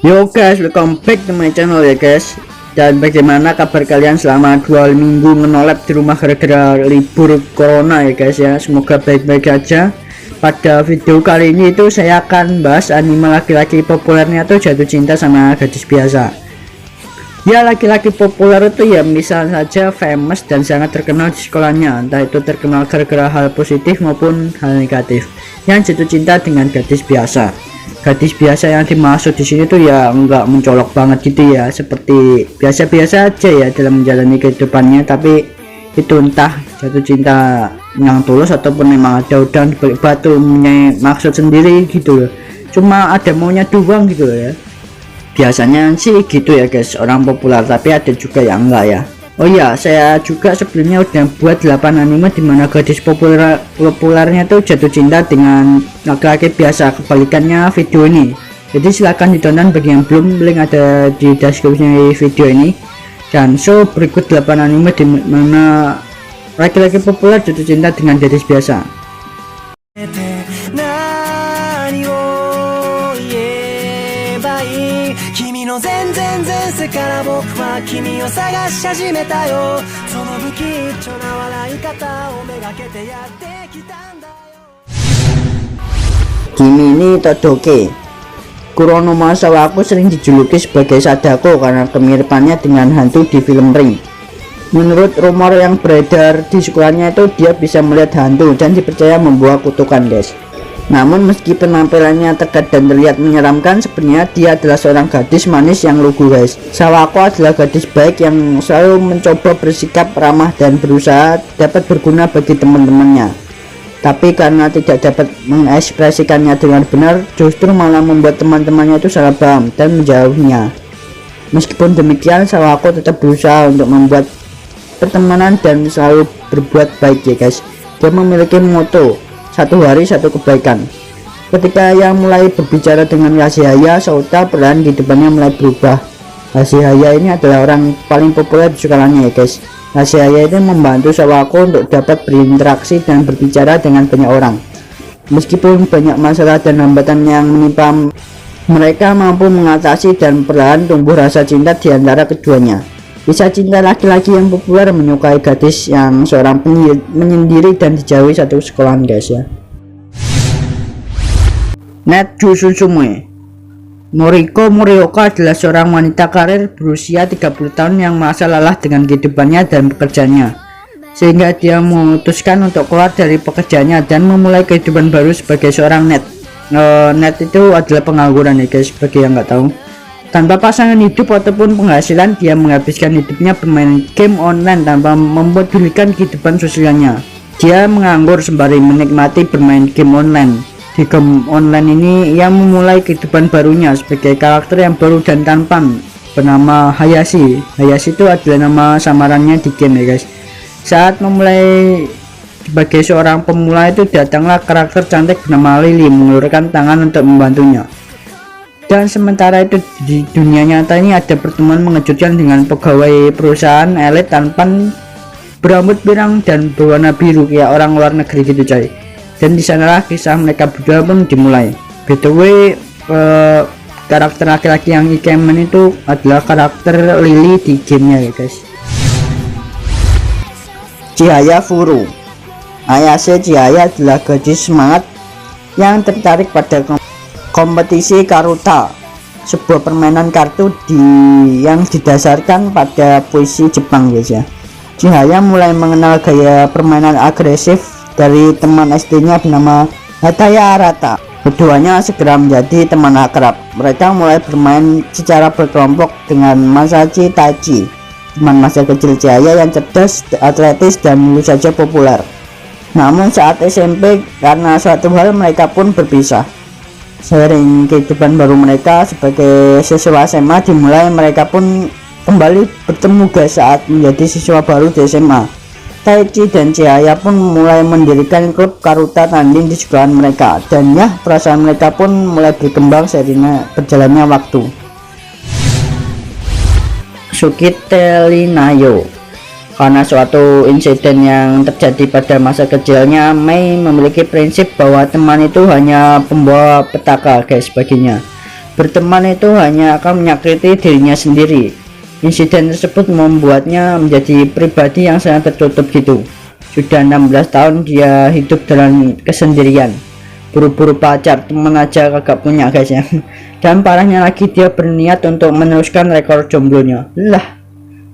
Yo guys, welcome back to my channel ya guys. Dan bagaimana kabar kalian selama 2 minggu menolak di rumah gara-gara libur corona ya guys ya. Semoga baik-baik aja. Pada video kali ini itu saya akan bahas anime laki-laki populernya tuh jatuh cinta sama gadis biasa. Ya, laki-laki populer itu ya misal saja famous dan sangat terkenal di sekolahnya, entah itu terkenal gara-gara hal positif maupun hal negatif, yang jatuh cinta dengan gadis biasa. Gadis biasa yang dimaksud di sini tuh ya enggak mencolok banget gitu ya, seperti biasa-biasa aja ya dalam menjalani kehidupannya, tapi itu entah jatuh cinta yang tulus ataupun memang ada udang di balik batu, punya maksud sendiri gitu loh, cuma ada maunya doang gitu loh ya. Biasanya sih gitu ya guys, orang populer, tapi ada juga yang enggak ya. Oh ya, saya juga sebelumnya udah buat 8 anime dimana gadis populernya tuh jatuh cinta dengan laki-laki biasa, kebalikannya video ini. Jadi silahkan ditonton bagi yang belum, link ada di deskripsi video ini. Dan so berikut 8 anime dimana laki-laki populer jatuh cinta dengan gadis biasa. Kimi ni Todoke. Kuronoma Sawako sering dijuluki sebagai Sadako karena kemiripannya dengan hantu di film Ring. Menurut rumor yang beredar di sekolahnya itu dia bisa melihat hantu dan dipercaya membawa kutukan guys. Namun meski penampilannya tegas dan terlihat menyeramkan, sebenarnya dia adalah seorang gadis manis yang lugu guys. Sawako adalah gadis baik yang selalu mencoba bersikap ramah dan berusaha dapat berguna bagi teman-temannya. Tapi karena tidak dapat mengekspresikannya dengan benar, justru malah membuat teman-temannya itu salah paham dan menjauhinya. Meskipun demikian, Sawako tetap berusaha untuk membuat pertemanan dan selalu berbuat baik ya guys. Dia memiliki moto, satu hari satu kebaikan. Ketika yang mulai berbicara dengan Yashihaya, Souta perlahan di depannya mulai berubah. Yashihaya ini adalah orang paling populer di sekolahnya ya guys. Yashihaya ini membantu Sawako untuk dapat berinteraksi dan berbicara dengan banyak orang. Meskipun banyak masalah dan hambatan yang menimpa, mereka mampu mengatasi dan perlahan tumbuh rasa cinta di antara keduanya. Kisah cinta laki-laki yang populer menyukai gadis yang seorang menyendiri dan dijauhi satu sekolahan guys ya. Netju Suzume. Noriko Morioka adalah seorang wanita karir berusia 30 tahun yang merasa lelah dengan kehidupannya dan pekerjaannya, sehingga dia memutuskan untuk keluar dari pekerjaannya dan memulai kehidupan baru sebagai seorang net. Net itu adalah pengangguran ya guys, bagi yang nggak tahu. Tanpa pasangan hidup ataupun penghasilan, dia menghabiskan hidupnya bermain game online tanpa mempedulikan kehidupan sosialnya. Dia menganggur sembari menikmati bermain game online. Di game online ini ia memulai kehidupan barunya sebagai karakter yang baru dan tampan bernama Hayashi. Hayashi itu adalah nama samarannya di game ya guys. Saat memulai sebagai seorang pemula itu datanglah karakter cantik bernama Lily mengulurkan tangan untuk membantunya. Dan sementara itu di dunia nyata ini ada pertemuan mengejutkan dengan pegawai perusahaan elit tampan berambut pirang dan berwarna biru kayak orang luar negeri gitu coy. Dan di sanalah kisah mereka berdua pun dimulai. BTW karakter laki-laki yang ikemen itu adalah karakter Lily di gamenya ya guys. Chihaya Furu. Ayase Chihaya adalah gadis semangat yang tertarik pada kompetisi Karuta, sebuah permainan kartu yang didasarkan pada puisi Jepang guys ya. Chihaya mulai mengenal gaya permainan agresif dari teman SD-nya bernama Hataya Arata. Keduanya segera menjadi teman akrab. Mereka mulai bermain secara berkelompok dengan Masashi Tachi, teman masa kecil Chihaya yang cerdas, atletis, dan tentu saja populer. Namun saat SMP, karena suatu hal mereka pun berpisah. Seiring kehidupan baru mereka sebagai siswa SMA dimulai, mereka pun kembali bertemu guys saat menjadi siswa baru di SMA. Taichi dan Chihaya pun mulai mendirikan klub Karuta tanding di sekolahan mereka, dan ya perasaan mereka pun mulai berkembang seiring berjalannya waktu. Tsukite Nayo. Karena suatu insiden yang terjadi pada masa kecilnya, Mei memiliki prinsip bahwa teman itu hanya pembawa petaka guys baginya. Berteman itu hanya akan menyakiti dirinya sendiri. Insiden tersebut membuatnya menjadi pribadi yang sangat tertutup gitu. Sudah 16 tahun dia hidup dalam kesendirian. Buru-buru pacar, teman aja kagak punya guys ya. Dan parahnya lagi, dia berniat untuk meneruskan rekor jomblonya. Lah,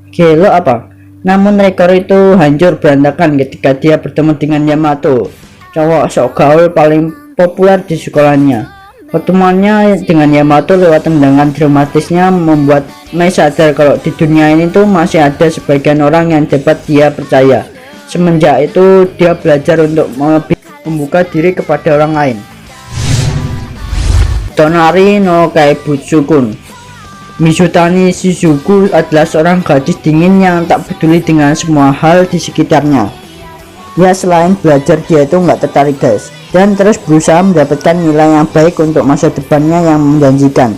gelo apa? Namun rekor itu hancur berantakan ketika dia bertemu dengan Yamato, cowok sok gaul paling populer di sekolahnya. Pertemuannya dengan Yamato lewat tendangan dramatisnya membuat Mei sadar kalau di dunia ini tuh masih ada sebagian orang yang dapat dia percaya. Semenjak itu dia belajar untuk membuka diri kepada orang lain. Tonari no Kaibutsu-kun. Mizutani Shizuku adalah seorang gadis dingin yang tak peduli dengan semua hal di sekitarnya. Ya, selain belajar, dia itu nggak tertarik guys, dan terus berusaha mendapatkan nilai yang baik untuk masa depannya yang menjanjikan.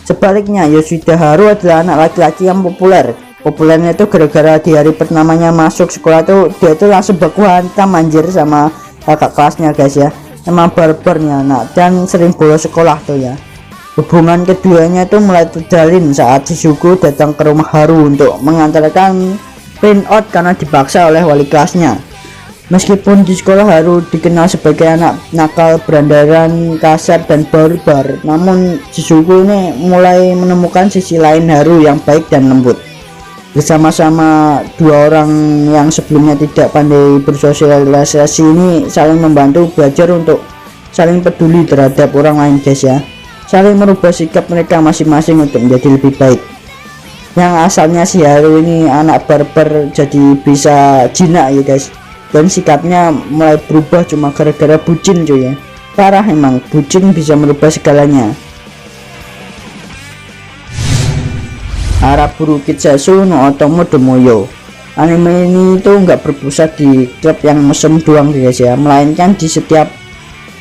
Sebaliknya, Yoshida Haru adalah anak laki-laki yang populer. Populernya itu gara-gara di hari pertamanya masuk sekolah tuh dia itu langsung baku hantam anjir sama kakak kelasnya guys ya, sama barbarnya, dan sering bolos sekolah tuh ya. Hubungan keduanya itu mulai terjalin saat Shizuku datang ke rumah Haru untuk mengantarkan printout karena dipaksa oleh wali kelasnya. Meskipun di sekolah Haru dikenal sebagai anak nakal, berandalan, kasar, dan barbar, namun Shizuku ini mulai menemukan sisi lain Haru yang baik dan lembut. Bersama-sama dua orang yang sebelumnya tidak pandai bersosialisasi ini saling membantu belajar untuk saling peduli terhadap orang lain guys ya. Saling merubah sikap mereka masing-masing untuk menjadi lebih baik. Yang asalnya si Haru ini anak barbar jadi bisa jinak ya guys, dan sikapnya mulai berubah cuma gara-gara bucin cuy ya. Parah emang, bucin bisa merubah segalanya. Araburu Kitsetsu no Otomo Domoyo. Anime ini tuh nggak berpusat di klub yang mesem doang guys ya, melainkan di setiap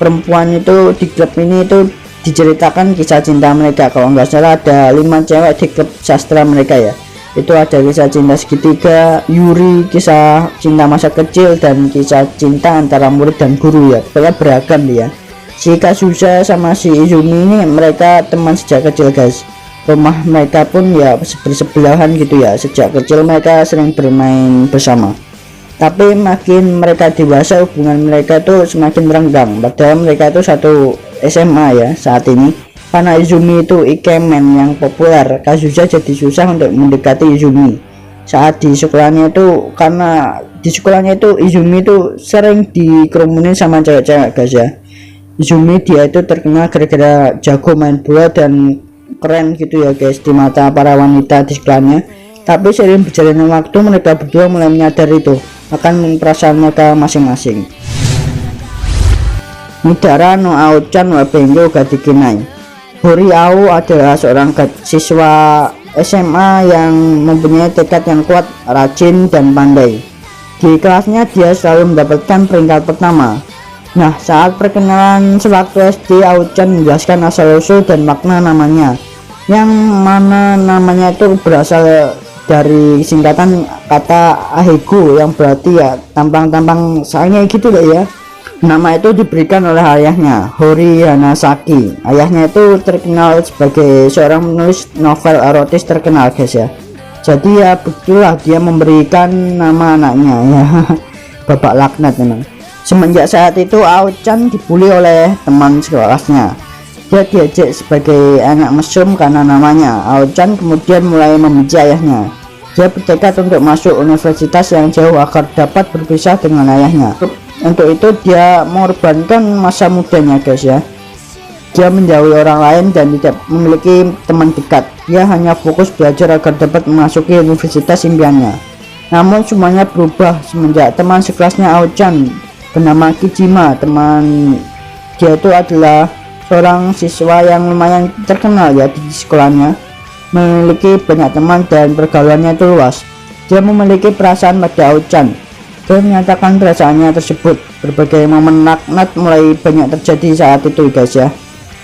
perempuan itu di klub ini itu diceritakan kisah cinta mereka. Kalau nggak salah ada 5 cewek di klub sastra mereka ya. Itu ada kisah cinta segitiga, Yuri, kisah cinta masa kecil, dan kisah cinta antara murid dan guru ya. Pokoknya beragam ya. Si Kazusa sama si Izumi ini mereka teman sejak kecil guys. Rumah mereka pun ya bersebelahan gitu ya. Sejak kecil mereka sering bermain bersama. Tapi makin mereka dewasa hubungan mereka tuh semakin merenggang. Padahal mereka itu satu SMA ya saat ini. Karena Izumi itu ikemen yang populer, Kazusa jadi susah untuk mendekati Izumi. Saat di sekolahnya itu, karena di sekolahnya itu Izumi itu sering dikerumunin sama cewek-cewek guys ya. Izumi dia itu terkenal gara-gara jago main bola dan keren gitu ya guys di mata para wanita di sekolahnya. Tapi sering berjalannya waktu mereka berdua mulai menyadari itu akan perasaan mereka masing-masing. Midara no Ao-chan wa Bengo Gadikinai. Hori Ao adalah seorang siswa SMA yang mempunyai tekad yang kuat, rajin, dan pandai. Di kelasnya dia selalu mendapatkan peringkat pertama. Nah, saat perkenalan sewaktu SD, Ao-chan menjelaskan asal-usul dan makna namanya, yang mana namanya itu berasal dari singkatan kata ahego yang berarti ya tampang-tampang sange gitu lah ya. Nama itu diberikan oleh ayahnya, Hori Hanasaki. Ayahnya itu terkenal sebagai seorang penulis novel erotis terkenal guys ya. Jadi ya begitulah dia memberikan nama anaknya ya. Bapak laknat memang. Semenjak saat itu Ao-chan dibully oleh teman sekelasnya. Dia diejek sebagai anak mesum karena namanya. Ao-chan kemudian mulai membenci ayahnya. Dia bertekad untuk masuk universitas yang jauh agar dapat berpisah dengan ayahnya. Untuk itu dia mengorbankan masa mudanya guys ya. Dia menjauhi orang lain dan tidak memiliki teman dekat. Dia hanya fokus belajar agar dapat memasuki universitas impiannya. Namun semuanya berubah semenjak teman sekelasnya Ao-chan bernama Kijima. Teman dia itu adalah seorang siswa yang lumayan terkenal ya di sekolahnya, memiliki banyak teman dan pergaulannya itu luas. Dia memiliki perasaan pada Ao-chan dan menyatakan perasaannya tersebut. Berbagai momen laknat mulai banyak terjadi saat itu guys ya.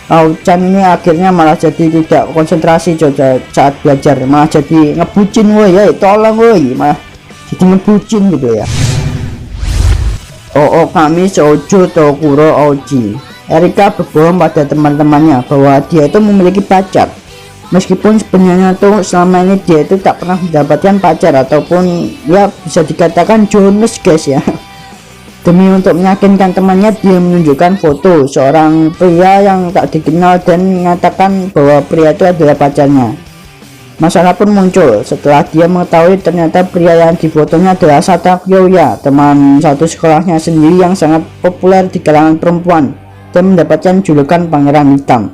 Ao-chan ini akhirnya malah jadi tidak konsentrasi saat belajar, malah jadi ngebucin woi ya, tolong woi, malah jadi ngebucin gitu ya. Oh kami Sojo Tokuro Oji. Erika berbohong pada teman-temannya bahwa dia itu memiliki pacar, meskipun sebenarnya tuh selama ini dia itu tak pernah mendapatkan pacar ataupun ya bisa dikatakan jones guys ya. Demi untuk meyakinkan temannya, dia menunjukkan foto seorang pria yang tak dikenal dan mengatakan bahwa pria itu adalah pacarnya. Masalah pun muncul setelah dia mengetahui ternyata pria yang difotonya adalah Sata Kyoya, teman satu sekolahnya sendiri yang sangat populer di kalangan perempuan dan mendapatkan julukan Pangeran Hitam.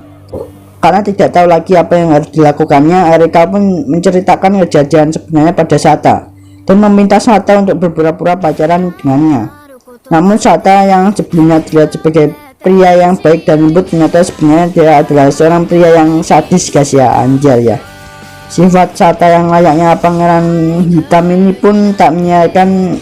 Karena tidak tahu lagi apa yang harus dilakukannya, Erika pun menceritakan kejadian sebenarnya pada Sata dan meminta Sata untuk berpura-pura pacaran dengannya. Namun Sata yang sebelumnya terlihat sebagai pria yang baik dan lembut, ternyata sebenarnya dia adalah seorang pria yang sadis guys ya, anjir ya. Sifat Sata yang layaknya Pangeran Hitam ini pun tak menyia-nyiakan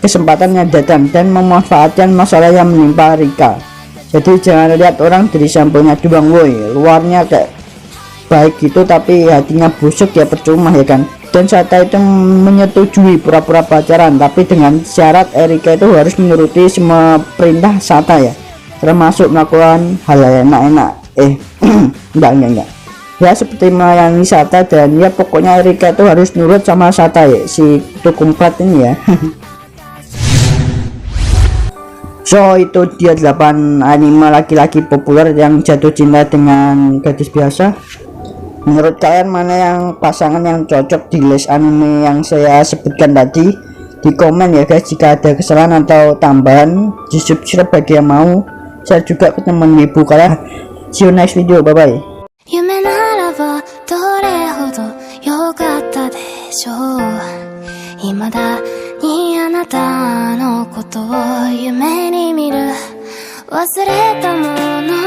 kesempatan yang datang dan memanfaatkan masalah yang menimpa Rika. Jadi jangan lihat orang dari sampulnya doang woi, luarnya kayak baik gitu tapi hatinya busuk ya percuma ya kan. Dan Sata itu menyetujui pura-pura pacaran, tapi dengan syarat Erika itu harus menuruti semua perintah Sata ya, termasuk melakukan hal yang enak-enak. enggak ya, seperti melayani Sata, dan ya pokoknya Erika itu harus nurut sama Sata ya, si kumprat ini ya. So itu dia 8 anime laki-laki populer yang jatuh cinta dengan gadis biasa. Menurut kalian mana yang pasangan yang cocok di list anime yang saya sebutkan tadi? Di komen ya guys, jika ada kesalahan atau tambahan di subscribe bagi yang mau. Saya juga ketemu ibu kalian. See you next video, bye bye. 夢ならばどれほど良かったでしょう。未だにあなたのことを夢に見る。忘れたもの